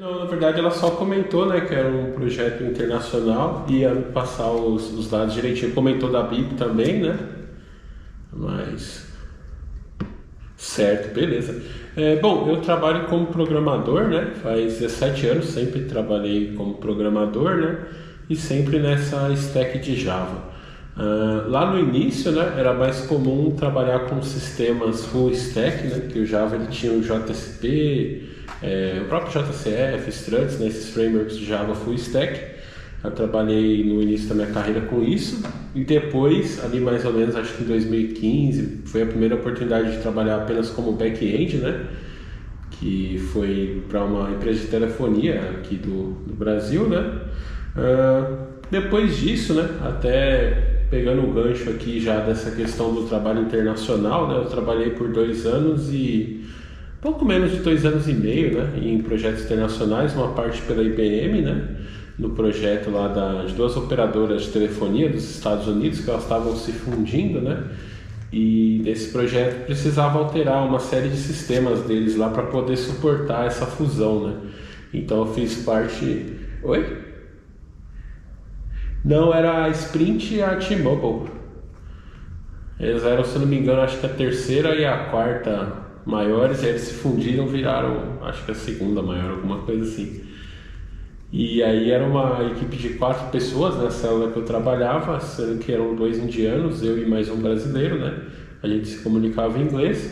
Não, na verdade ela só comentou, né, que era um projeto internacional, ia passar os dados direitinho, comentou da BIP também, né, mas... Certo, beleza. Bom, eu trabalho como programador, né, faz 17 anos, sempre trabalhei como programador, né, e sempre nessa stack de Java. Lá no início, né, era mais comum trabalhar com sistemas full stack, né, que o Java ele tinha o JSP, o próprio JCF, Struts, né, esses frameworks de Java full stack. Eu trabalhei no início da minha carreira com isso e depois, ali mais ou menos, acho que em 2015, foi a primeira oportunidade de trabalhar apenas como back-end, né, que foi para uma empresa de telefonia aqui do Brasil, né. Depois disso, né, até pegando o gancho aqui já dessa questão do trabalho internacional, né, eu trabalhei por 2 anos e pouco menos de 2 anos e meio, né, em projetos internacionais, uma parte pela IBM, né, no projeto lá de 2 operadoras de telefonia dos Estados Unidos, que elas estavam se fundindo, né, e nesse projeto precisava alterar uma série de sistemas deles lá para poder suportar essa fusão, né. Então eu fiz parte... Oi? Não, era a Sprint e a T-Mobile. Eles eram, se não me engano, acho que a terceira e a quarta maiores, e aí eles se fundiram, viraram, acho que a segunda maior, alguma coisa assim. E aí era uma equipe de 4 pessoas na célula que eu trabalhava, sendo que eram 2 indianos, eu e mais um brasileiro, né? A gente se comunicava em inglês.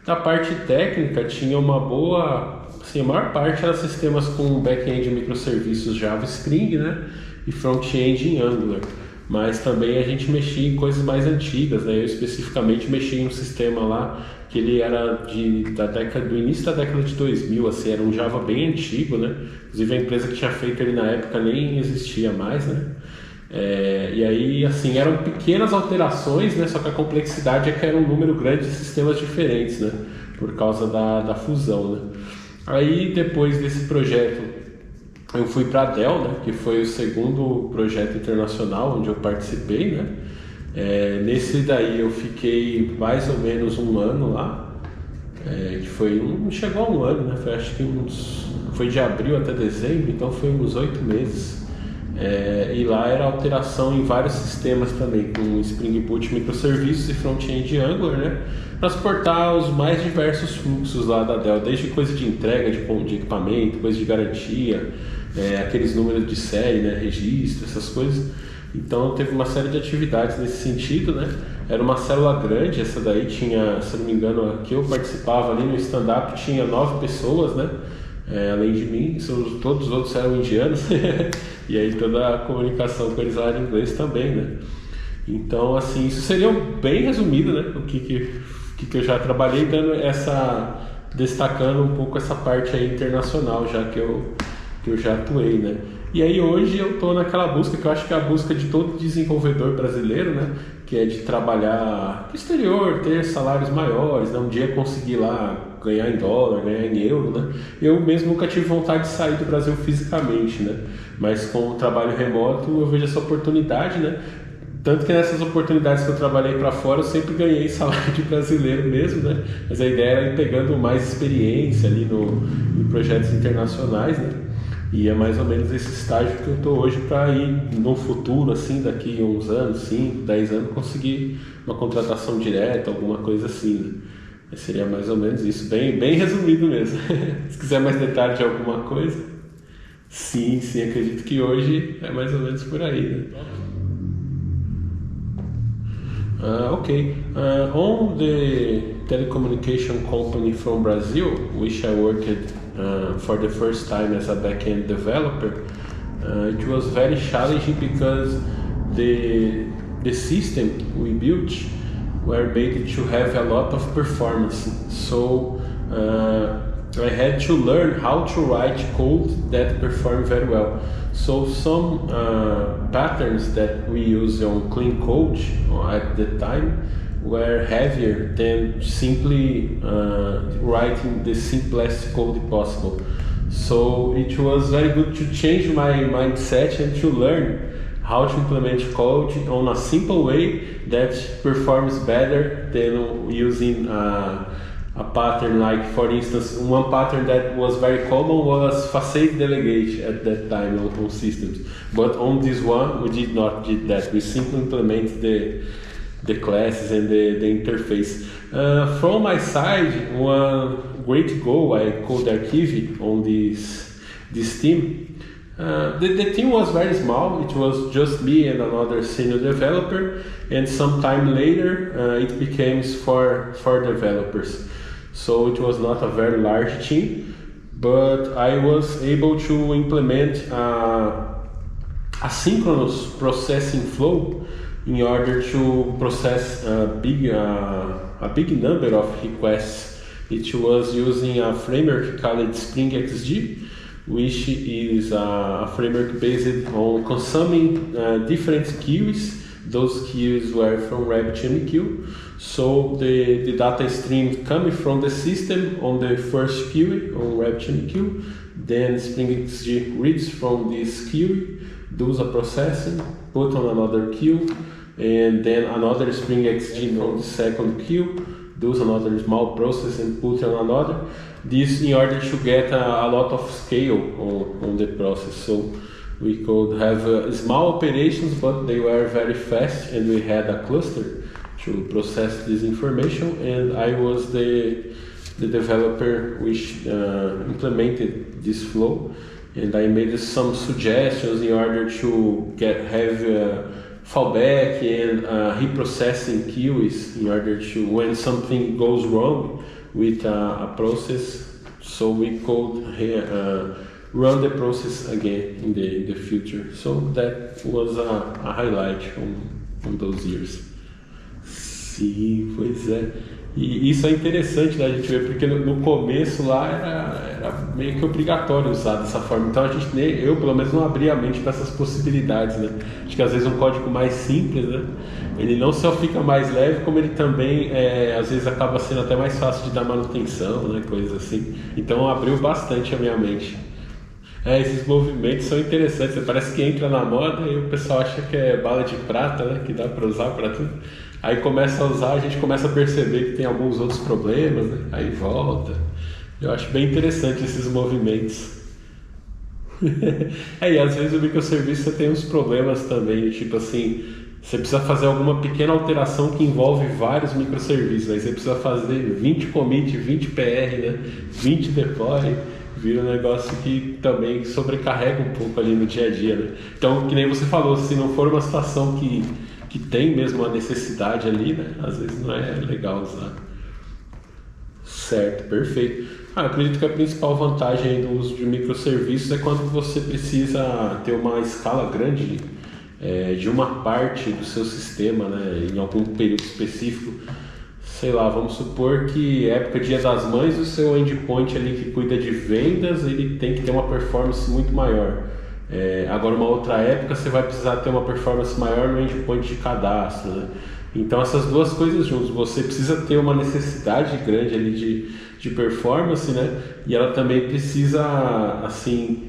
Da parte técnica tinha uma boa, assim, a maior parte era sistemas com back-end e microserviços Java Spring, né? E front-end em Angular. Mas também a gente mexia em coisas mais antigas, né? Eu especificamente mexia em um sistema lá que ele era do início da década de 2000, assim, era um Java bem antigo, né? Inclusive a empresa que tinha feito ele na época nem existia mais, né? E aí, assim, eram pequenas alterações, né? Só que a complexidade é que era um número grande de sistemas diferentes, né? Por causa da fusão, né? Aí, depois desse projeto, eu fui para a Dell, né? Que foi o segundo projeto internacional onde eu participei, né? Nesse daí eu fiquei mais ou menos 1 ano lá, que não chegou a 1 ano, né? Foi de abril até dezembro, então foi uns 8 meses. E lá era alteração em vários sistemas também, com Spring Boot, microserviços e front-end Angular, né? Para suportar os mais diversos fluxos lá da Dell, desde coisa de entrega de equipamento, coisa de garantia, aqueles números de série, né? Registro, essas coisas. Então teve uma série de atividades nesse sentido, né? Era uma célula grande, essa daí tinha, se não me engano, aqui eu participava ali no stand-up, tinha 9 pessoas, né? Além de mim, todos os outros eram indianos, e aí toda a comunicação com eles lá era em inglês também, né? Então, assim, isso seria bem resumido, né? O que eu já trabalhei, destacando um pouco essa parte aí internacional, já que eu já atuei, né? E aí hoje eu estou naquela busca, que eu acho que é a busca de todo desenvolvedor brasileiro, né? Que é de trabalhar no exterior, ter salários maiores, né? Um dia conseguir lá ganhar em dólar, ganhar em euro, né? Eu mesmo nunca tive vontade de sair do Brasil fisicamente, né? Mas com o trabalho remoto eu vejo essa oportunidade, né? Tanto que nessas oportunidades que eu trabalhei para fora eu sempre ganhei salário de brasileiro mesmo, né? Mas a ideia era ir pegando mais experiência ali em projetos internacionais, né? E é mais ou menos esse estágio que eu estou hoje para ir no futuro, assim, daqui a uns anos, 5, 10 anos, conseguir uma contratação direta, alguma coisa assim, né? Seria mais ou menos isso, bem, bem resumido mesmo. Se quiser mais detalhe de alguma coisa, sim, acredito que hoje é mais ou menos por aí, né? Okay. On the telecommunication company from Brazil, which I worked for the first time as a back-end developer, it was very challenging because the system we built were made to have a lot of performance. So I had to learn how to write code that perform very well. So some patterns that we use on clean code at the time were heavier than simply writing the simplest code possible. So it was very good to change my mindset and to learn how to implement code on a simple way that performs better than using a pattern, like for instance, one pattern that was very common was facade delegate at that time on systems. But on this one, we did not did that. We simply implement the classes and the interface. From my side, one great goal I called Archive on this team. The team was very small. It was just me and another senior developer, and some time later it became for developers. So it was not a very large team, but I was able to implement asynchronous processing flow in order to process a big number of requests. It was using a framework called Spring XG, which is a framework based on consuming different queues. Those queues were from RabbitMQ. So the data stream coming from the system on the first queue on RabbitMQ, then Spring XG reads from this queue, does a processing, put on another queue, and then another Spring XG on the second queue, does another small process and put on another. This in order to get a lot of scale on the process. So we could have small operations, but they were very fast, and we had a cluster to process this information, and I was the developer which implemented this flow, and I made some suggestions in order to have fallback and reprocessing queues in order to, when something goes wrong with a process, so we could run the process again in the future. So that was a highlight on those years. Sim, pois é. E isso é interessante, né, a gente ver, porque no começo lá era meio que obrigatório usar dessa forma. Então eu pelo menos não abria a mente para essas possibilidades, né? Acho que às vezes um código mais simples, né, ele não só fica mais leve, como ele também às vezes acaba sendo até mais fácil de dar manutenção, né, coisas assim. Então abriu bastante a minha mente. Esses movimentos são interessantes, parece que entra na moda e o pessoal acha que é bala de prata, né, que dá para usar para tudo. Aí começa a usar, a gente começa a perceber que tem alguns outros problemas, né? Aí volta. Eu acho bem interessante esses movimentos. E às vezes o microserviço você tem uns problemas também, tipo assim, você precisa fazer alguma pequena alteração que envolve vários microserviços, aí você precisa fazer 20 commit, 20 PR, né? 20 deploy, vira um negócio que também sobrecarrega um pouco ali no dia a dia, né? Então, que nem você falou, se não for uma situação que tem mesmo uma necessidade ali, né? Às vezes não é legal usar. Certo, perfeito. Eu acredito que a principal vantagem do uso de microserviços é quando você precisa ter uma escala grande de uma parte do seu sistema, né? Em algum período específico. Sei lá, vamos supor que época Dia das Mães, o seu endpoint ali que cuida de vendas, ele tem que ter uma performance muito maior. Agora, uma outra época, você vai precisar ter uma performance maior no endpoint de cadastro, né? Então, essas duas coisas juntas, você precisa ter uma necessidade grande ali de performance, né? E ela também precisa, assim,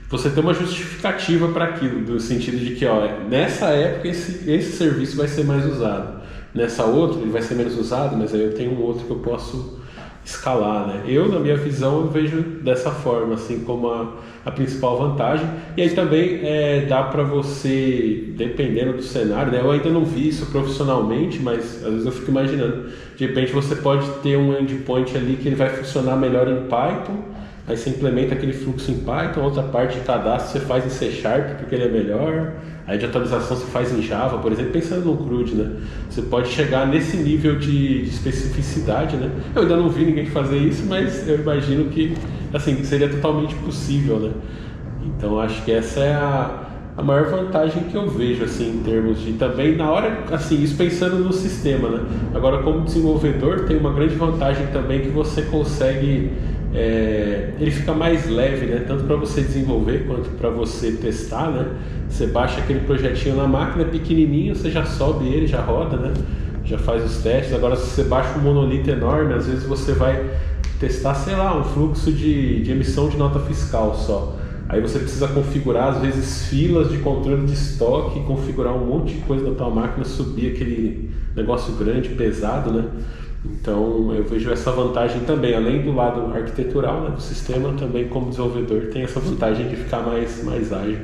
você ter uma justificativa para aquilo, no sentido de que, nessa época esse serviço vai ser mais usado, nessa outra ele vai ser menos usado, mas aí eu tenho um outro que eu posso escalar, né? Eu, na minha visão, eu vejo dessa forma, assim, como a principal vantagem. E aí também dá para você, dependendo do cenário, né? Eu ainda não vi isso profissionalmente, mas às vezes eu fico imaginando, de repente você pode ter um endpoint ali que ele vai funcionar melhor em Python, aí você implementa aquele fluxo em Python, outra parte de cadastro você faz em C# porque ele é melhor, aí de atualização você faz em Java, por exemplo, pensando no CRUD, né? Você pode chegar nesse nível de especificidade, né? Eu ainda não vi ninguém fazer isso, mas eu imagino que, assim, seria totalmente possível, né? Então acho que essa é a maior vantagem que eu vejo, assim, em termos de também, na hora, assim, isso pensando no sistema, né? Agora, como desenvolvedor, tem uma grande vantagem também que você consegue, ele fica mais leve, né? Tanto para você desenvolver quanto para você testar, né? Você baixa aquele projetinho na máquina, pequenininho, você já sobe ele, já roda, né? Já faz os testes. Agora, se você baixa um monolito enorme, às vezes você vai testar, sei lá, um fluxo de emissão de nota fiscal só. Aí você precisa configurar, às vezes, filas de controle de estoque, configurar um monte de coisa na tua máquina, subir aquele negócio grande, pesado, né? Então eu vejo essa vantagem também, além do lado arquitetural, né, do sistema, também como desenvolvedor tem essa vantagem de ficar mais ágil.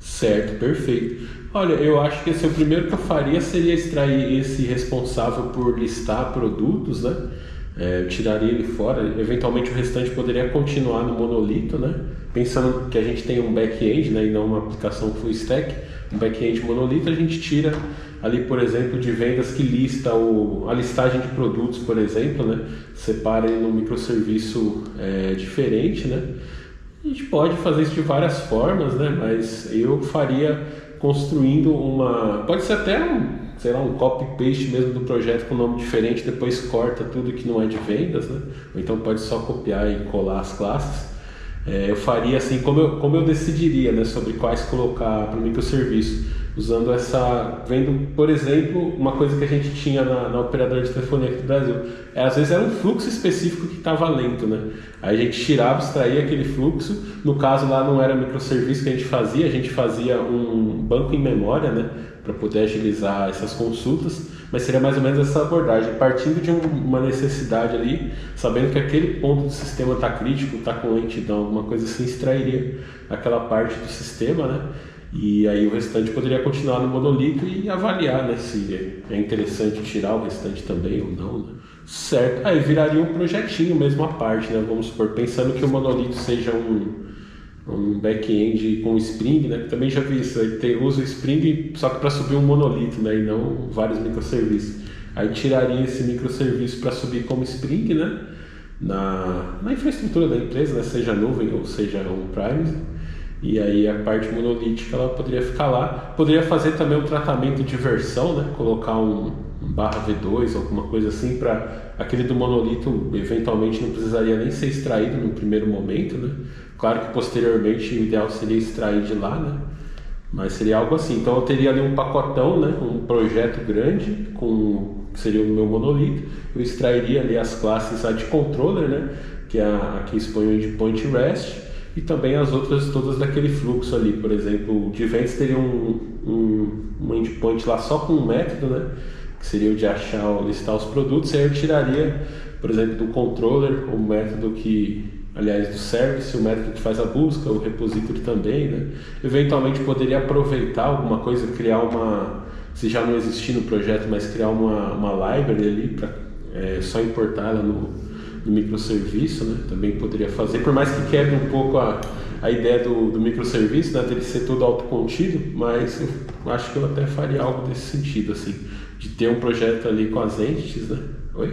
Certo, perfeito. Olha, eu acho que o primeiro que eu faria seria extrair esse responsável por listar produtos, né? Eu tiraria ele fora, eventualmente o restante poderia continuar no monolito, né? Pensando que a gente tem um back-end, né, e não uma aplicação full stack, um back-end monolito, a gente tira ali, por exemplo, de vendas que lista a listagem de produtos, por exemplo, né? Separa ele num microserviço diferente, né? A gente pode fazer isso de várias formas, né? Mas eu faria construindo pode ser até sei lá, um copy-paste mesmo do projeto com nome diferente, depois corta tudo que não é de vendas, né? Ou então pode só copiar e colar as classes. Eu faria assim, como eu decidiria, né, sobre quais colocar para o microserviço, usando vendo, por exemplo, uma coisa que a gente tinha na operadora de telefonia aqui do Brasil, às vezes era um fluxo específico que estava lento, né? Aí a gente tirava, extraía aquele fluxo, no caso lá não era microserviço que a gente fazia um banco em memória, né, para poder agilizar essas consultas, mas seria mais ou menos essa abordagem, partindo de uma necessidade ali, sabendo que aquele ponto do sistema está crítico, está com lentidão, alguma coisa assim, extrairia aquela parte do sistema, né? E aí o restante poderia continuar no monolito e avaliar, né, se é interessante tirar o restante também ou não, né? Certo, aí viraria um projetinho mesmo à parte, né? Vamos supor, pensando que o monolito seja um back-end com Spring, né? Também já vi isso, usa o Spring só que para subir um monolito, né? E não vários microserviços. Aí tiraria esse microserviço para subir como Spring, né? Na infraestrutura da empresa, né? Seja nuvem ou seja on-premise. E aí a parte monolítica ela poderia ficar lá. Poderia fazer também um tratamento de versão, né? Colocar um /v2, alguma coisa assim, para aquele do monolito eventualmente não precisaria nem ser extraído no primeiro momento, né? Claro que posteriormente o ideal seria extrair de lá, né? Mas seria algo assim. Então eu teria ali um pacotão, né? Um projeto grande que seria o meu monolito. Eu extrairia ali as classes de controller, né? Que é a que expõe o endpoint REST. E também as outras todas daquele fluxo ali, por exemplo, o de eventos teria um endpoint lá só com um método, né? Que seria o de listar os produtos, e aí eu tiraria, por exemplo, do controller o método do service, o método que faz a busca, o repository também, né? Eventualmente poderia aproveitar alguma coisa, criar se já não existir no projeto, mas criar uma library ali para só importar ela no microserviço, né? Também poderia fazer, por mais que quebre um pouco a ideia do microserviço, né? Dele ser todo autocontido, mas eu acho que eu até faria algo desse sentido, assim, de ter um projeto ali com as entities, né? Oi?